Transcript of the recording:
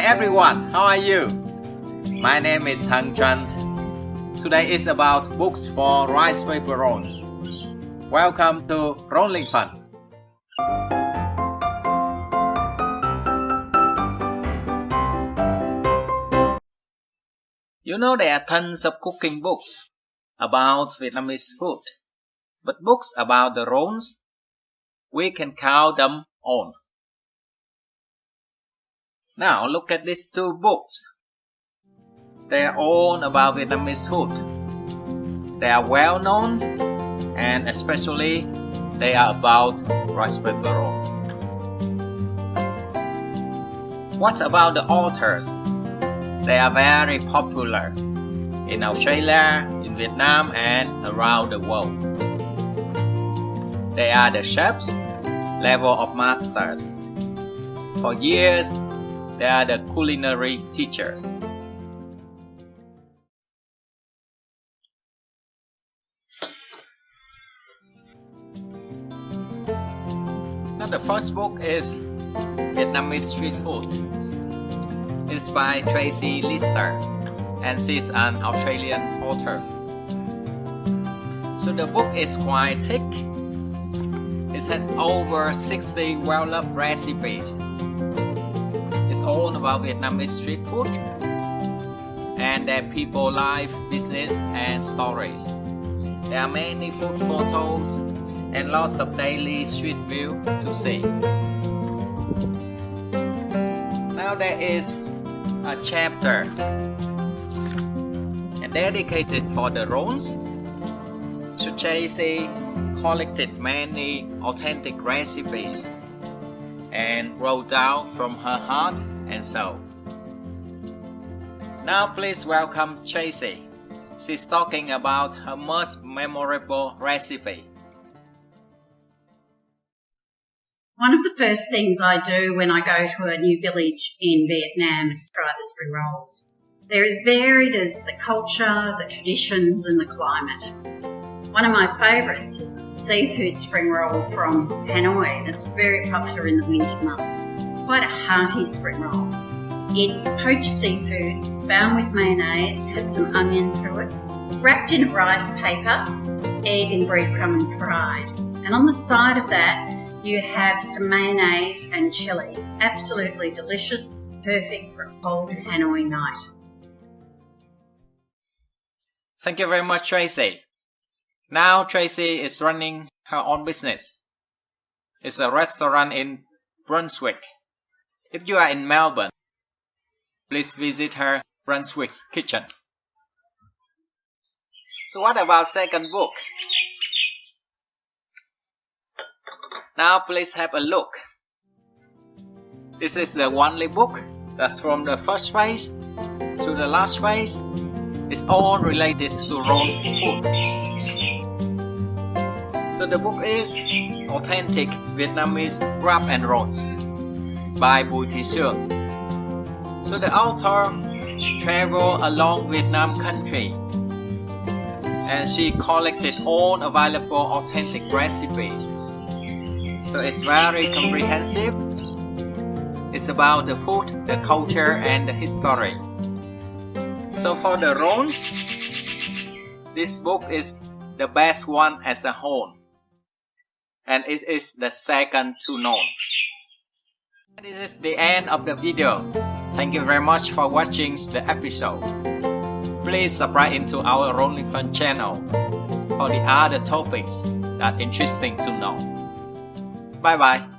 everyone, how are you? My name is Hung Tran. Today is about books for rice paper rolls. Welcome to Rolling Fun. You know there are tons of cooking books about Vietnamese food, but books about the rolls, we can count them on. Now look at these two books. They are all about Vietnamese food. They are well known and especially they are about rice paper rolls. What about the authors? They are very popular in Australia, in Vietnam and around the world. They are the chefs, level of masters. For years, they are the culinary teachers. Now the first book is Vietnamese Street Food. It's by Tracey Lister and she's an Australian author. So the book is quite thick. It has over 60 well-loved recipes. It's all about Vietnamese street food and their people life, business and stories. There are many food photos and lots of daily street view to see. Now there is a chapter dedicated for the rolls. So Tracey collected many authentic recipes and wrote down from her heart and soul. Now please welcome Tracey. She's talking about her most memorable recipe. One of the first things I do when I go to a new village in Vietnam is try the spring rolls. They're as varied as the culture, the traditions and the climate. One of my favourites is a seafood spring roll from Hanoi that's very popular in the winter months. It's quite a hearty spring roll. It's poached seafood, bound with mayonnaise, has some onion to it, wrapped in rice paper, egg and breadcrumb and fried. And on the side of that, you have some mayonnaise and chilli. Absolutely delicious, perfect for a cold Hanoi night. Thank you very much, Tracey. Now Tracey is running her own business. It's a restaurant in Brunswick. If you are in Melbourne, please visit her Brunswick Kitchen. So what about second book? Now please have a look. This is the only book that's from the first page to the last page. It's all related to roll food. So the book is Authentic Vietnamese Wrap and Rolls by Bùi Thị Sương. So the author traveled along Vietnam country and she collected all available authentic recipes. So it's very comprehensive. It's about the food, the culture and the history. So for the rolls, this book is the best one as a whole. And it is the second to none. This is the end of the video. Thank you very much for watching the episode. Please subscribe into our Rolling Fun channel for the other topics that are interesting to know. Bye bye.